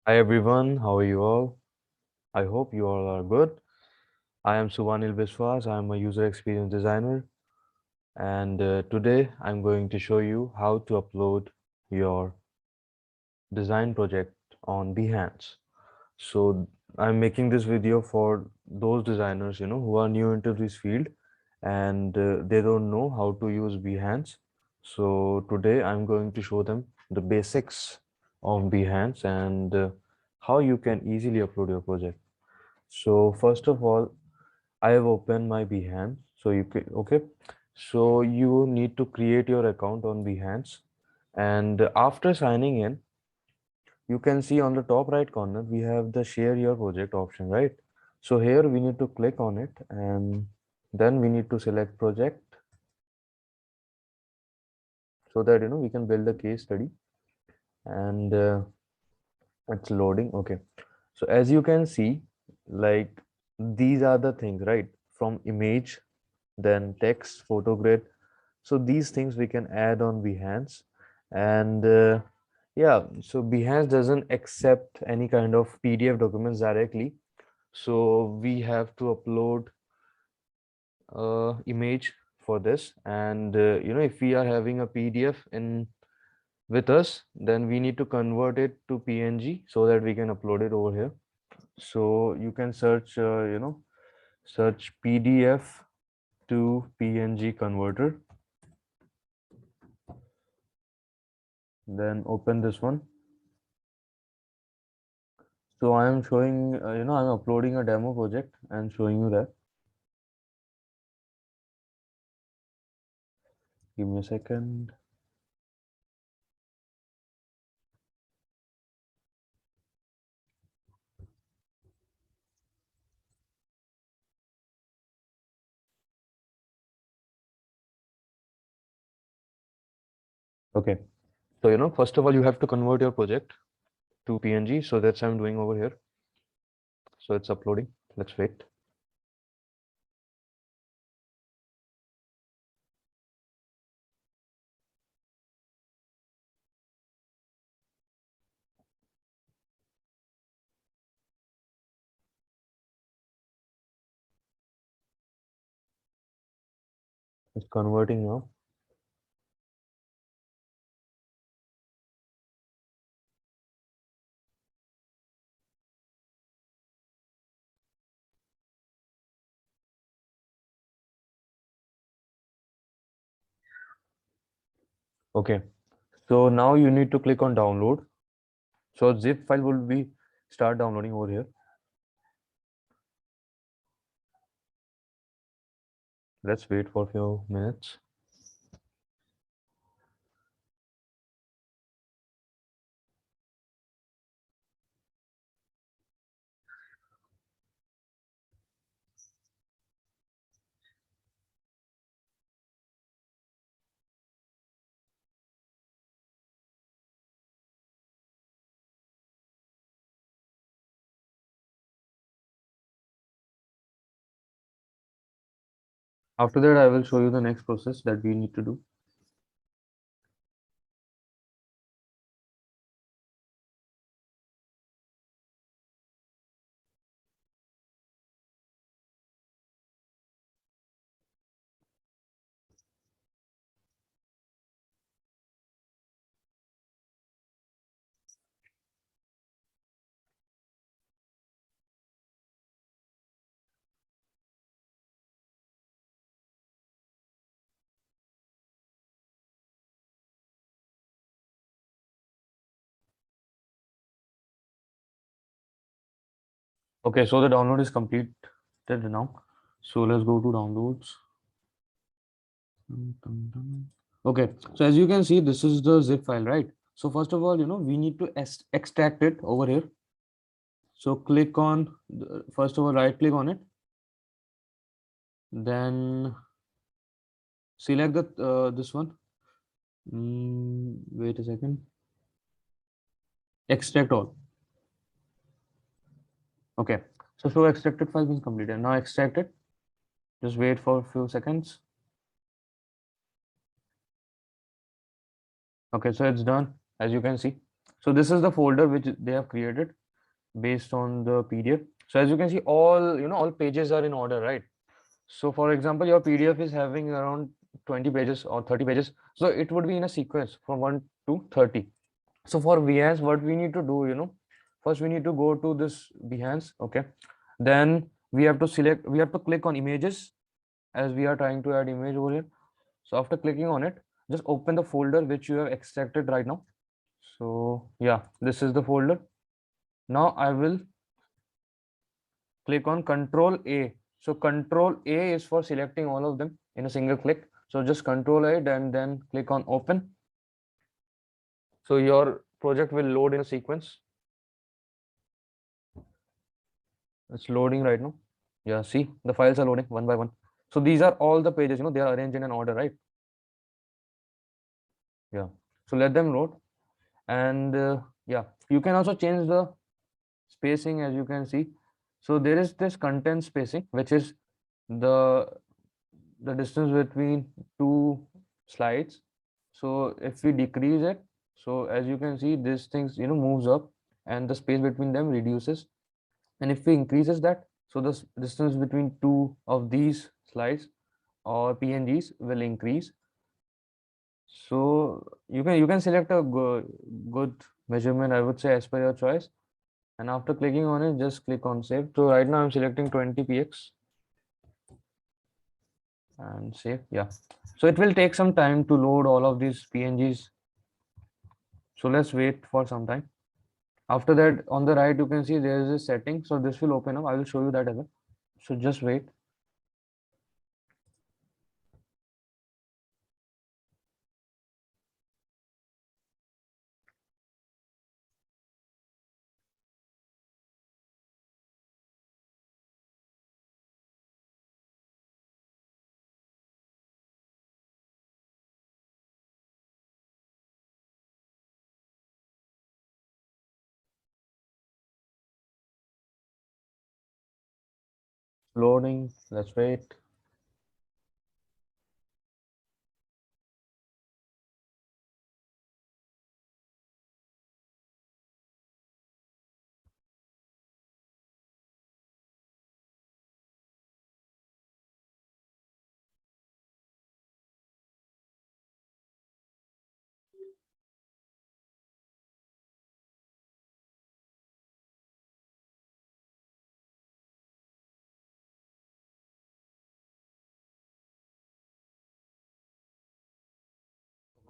Hi everyone, how are you all? I hope you all are good. I am Suvanil Biswas. I am a user experience designer, and today I'm going to show you how to upload your design project on Behance. So I'm making this video for those designers, who are new into this field and they don't know how to use Behance. So today I'm going to show them the basics of Behance and how you can easily upload your project. So first of all, I have opened my Behance. So you can, okay. So you need to create your account on Behance. And after signing in, you can see on the top right corner, we have the share your project option, right? So here we need to click on it and then we need to select project so that, we can build a case study and it's loading. Okay. So as you can see, like these are the things, right? From image, then text, photo grid. So these things we can add on Behance. And yeah, so Behance doesn't accept any kind of PDF documents directly. So we have to upload image for this. And if we are having a PDF in with us, then we need to convert it to PNG so that we can upload it over here. So you can search, search PDF to PNG converter, then open this one. So I am showing, I'm uploading a demo project and showing you that. Give me a second. Okay. So, first of all, you have to convert your project to PNG. So that's I'm doing over here. So it's uploading. Let's wait. It's converting now. Okay. So now you need to click on download. So zip file will be start downloading over here. Let's wait for a few minutes. After that, I will show you the next process that we need to do. Okay, so the download is completed now. So let's go to downloads. Okay, so as you can see, this is the zip file, right? So first of all, we need to extract it over here. So click on, first of all, right click on it. Then select the this one. Wait a second. Extract all. Okay, so extracted file is completed. Now extract it. Just wait for a few seconds. Okay, so it's done, as you can see. So this is the folder which they have created. based on the PDF. So as you can see, all pages are in order, right? So for example, your PDF is having around 20 pages or 30 pages. So it would be in a sequence from 1 to 30. So for Behance, what we need to do, first we need to go to this Behance, okay? Then we have to click on images, as we are trying to add image over here. So after clicking on it, just open the folder which you have extracted right now. So yeah, this is the folder. Now I will click on Control A. So Control A is for selecting all of them in a single click. So just Control A and then click on Open. So your project will load in a sequence. It's loading right now. Yeah, see, the files are loading one by one. So these are all the pages, they are arranged in an order, right? Yeah. So let them load. And yeah, you can also change the spacing, as you can see. So there is this content spacing, which is the distance between two slides. So if we decrease it, so as you can see, this things moves up and the space between them reduces. And if we increases that, so the distance between two of these slides or PNGs will increase. So you can select a good measurement, I would say, as per your choice. And after clicking on it, just click on save. So right now I'm selecting 20 px and save. Yeah. So it will take some time to load all of these PNGs. So let's wait for some time. After that, on the right, you can see there is a setting. So this will open up. I will show you that as well. So just wait. Loading. Let's wait.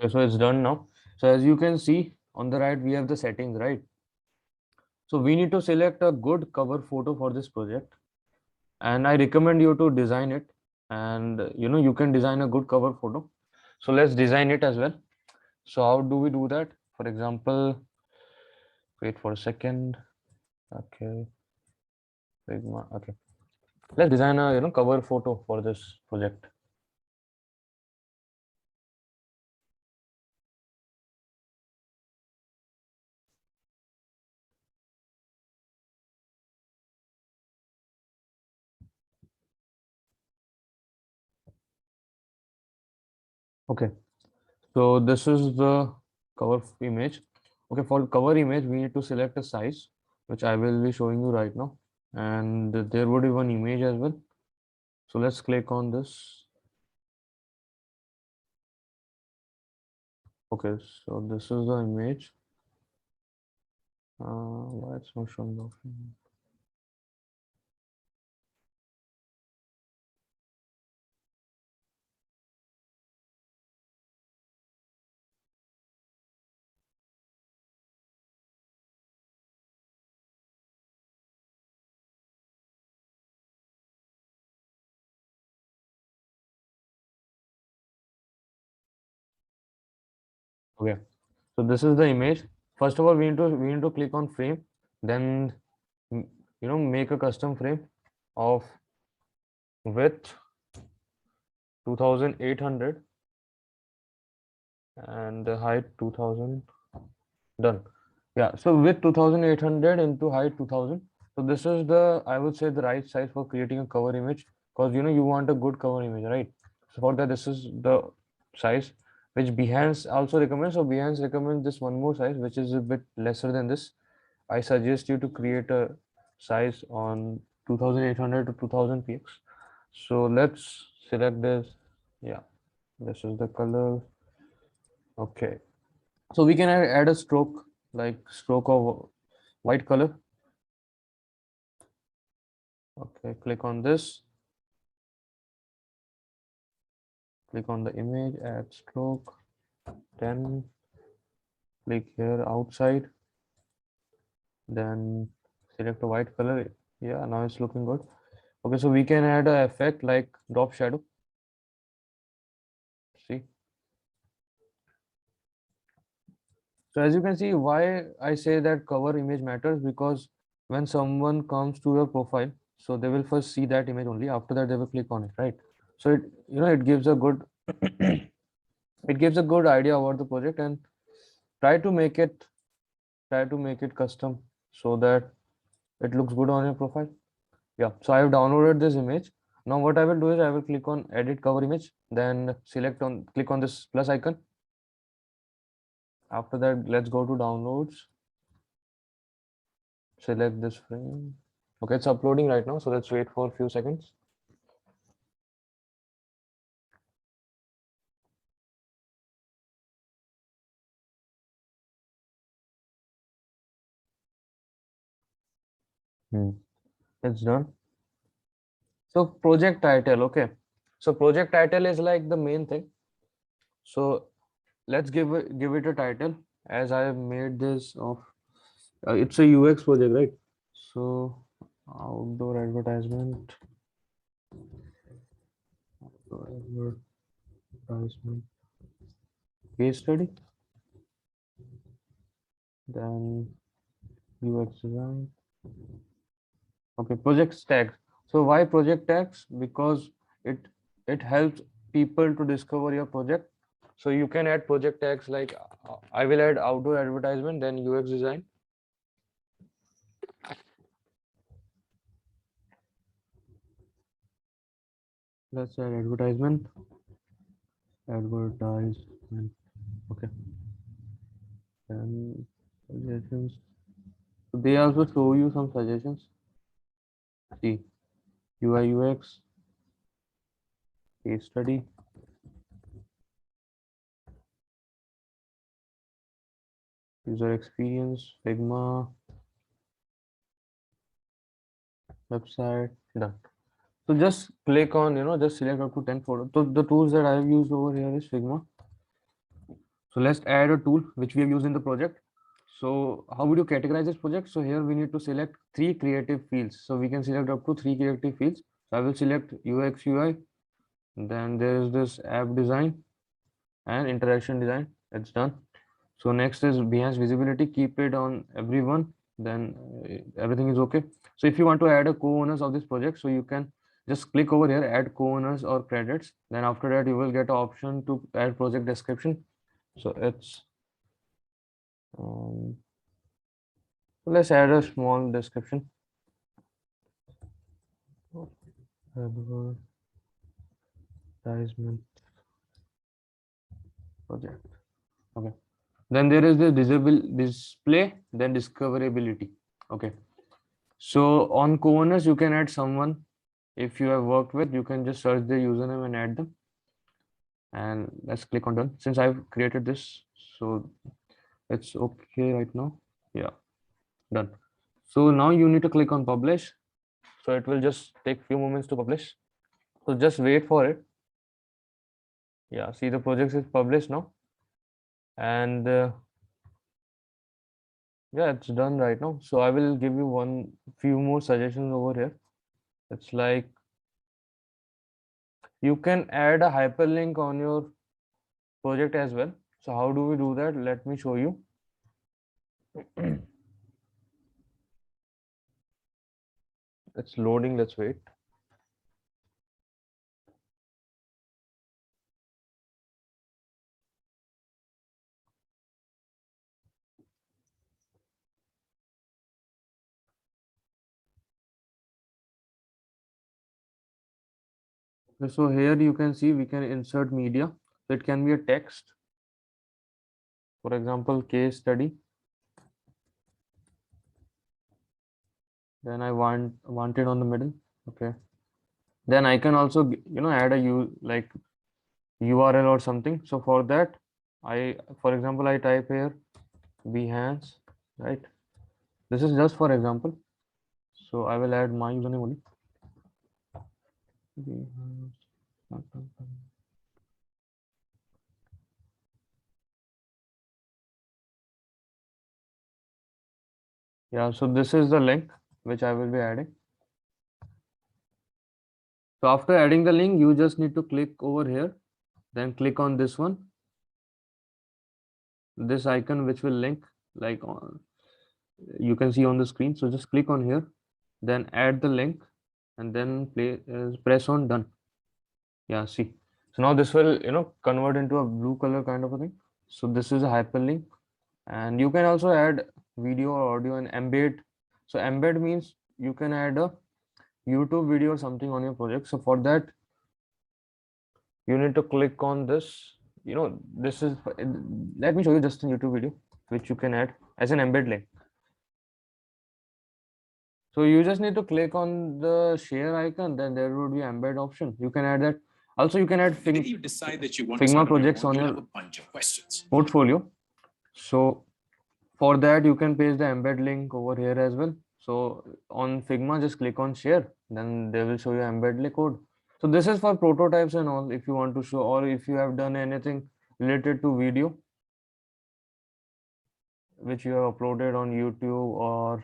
Okay, so it's done now. So as you can see on the right, we have the settings, right? So we need to select a good cover photo for this project. And I recommend you to design it. And you can design a good cover photo. So let's design it as well. So how do we do that? For example, wait for a second. Okay, Figma. Okay, let's design a cover photo for this project. Okay, so this is the cover image. Okay, for cover image, we need to select a size, which I will be showing you right now. And there would be one image as well. So let's click on this. Okay, so this is the image. Why it's not showing the option? Okay, so this is the image. First of all, we need to click on frame, then make a custom frame of width 2800 and the height 2000. Done. Yeah, so with 2800 into height 2000. So this is the, I would say, the right size for creating a cover image, because you want a good cover image, right? So for that, this is the size which Behance also recommends. So Behance recommends this one more size, which is a bit lesser than this. I suggest you to create a size on 2800 to 2000 px. So let's select this. Yeah, this is the color. Okay, so we can add a stroke, like stroke of white color. Okay, click on this, click on the image, add stroke, then click here outside, then select a white color. Yeah, now it's looking good. Okay, so we can add a effect like drop shadow. See, so as you can see, why I say that cover image matters, because when someone comes to your profile, so they will first see that image only. After that, they will click on it, right? So it, it gives a good it gives a good idea about the project, and try to make it custom so that it looks good on your profile. Yeah, so I have downloaded this image. Now what I will do is I will click on edit cover image, then click on this plus icon. After that, let's go to downloads, select this frame. Okay, it's uploading right now, so let's wait for a few seconds. It's done. So project title, okay. So project title is like the main thing. So let's give it a title, as I have made this of it's a UX project, right? So outdoor advertisement, advertisement case study, then UX design. Okay, project tags. So why project tags? Because it it helps people to discover your project. So you can add project tags like I will add outdoor advertisement, then UX design. Let's add advertisement. Advertisement. Okay. Then suggestions. So they also show you some suggestions. See, UI UX, case study, user experience, Figma, website, done. So just click on, just select up to 10 photos. So the tools that I have used over here is Figma. So let's add a tool which we have used in the project. So how would you categorize this project? So here we need to select 3 creative fields. So we can select up to 3 creative fields. So I will select UX UI. Then there is this app design and interaction design. It's done. So next is Behance visibility. Keep it on everyone. Then everything is okay. So if you want to add a co-owners of this project, so you can just click over here, add co-owners or credits. Then after that, you will get an option to add project description. So it's so let's add a small description. Advertisement project. Okay. Then there is the display, then discoverability. Okay. So on co-owners, you can add someone if you have worked with, you can just search their username and add them. And let's click on done. Since I've created this, so it's okay right now. Yeah, done. So now you need to click on publish. So it will just take few moments to publish. So just wait for it. Yeah, see the project is published now. And yeah, it's done right now. So I will give you one few more suggestions over here. It's like you can add a hyperlink on your project as well. So how do we do that? Let me show you. It's loading. Let's wait. So here you can see we can insert media. So it can be a text, for example, case study. Then I want it on the middle. Okay. Then I can also add like URL or something. So for that, for example, I type here Behance, right? This is just for example. So I will add my username only. Behance. Yeah, so this is the link which I will be adding. So after adding the link, you just need to click over here, then click on this one, this icon which will link, like you can see on the screen. So just click on here, then add the link, and then press on done. Yeah, see. So now this will convert into a blue color kind of a thing. So this is a hyperlink, and you can also add video or audio and embed. So embed means you can add a YouTube video or something on your project. So for that, you need to click on this. This is, let me show you just a YouTube video which you can add as an embed link. So you just need to click on the share icon, then there would be embed option. You can add that. Also, you can add If you decide that you want Figma to projects on you'll your have a bunch of questions. portfolio. So for that, you can paste the embed link over here as well. So on Figma, just click on share, then they will show you embed link code. So this is for prototypes and all, if you want to show, or if you have done anything related to video, which you have uploaded on YouTube or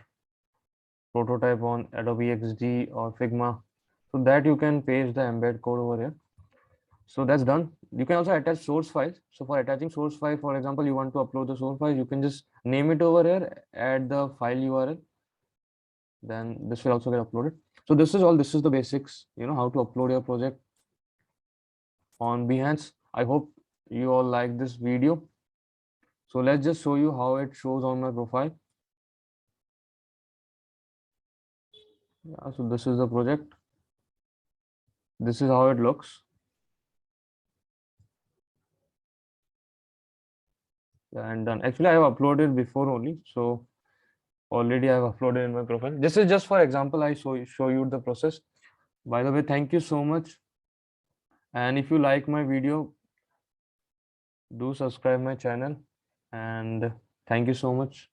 prototype on Adobe XD or Figma. So that you can paste the embed code over here. So that's done. You can also attach source files. So for attaching source file, for example, you want to upload the source file, you can just name it over here, add the file URL, then this will also get uploaded. So this is all, this is the basics, how to upload your project on Behance. I hope you all like this video. So let's just show you how it shows on my profile. Yeah, so this is the project. This is how it looks. And done. Actually, I have uploaded before only. So already I have uploaded in my profile. This is just for example, I show you the process. By the way, thank you so much. And if you like my video, do subscribe my channel. And thank you so much.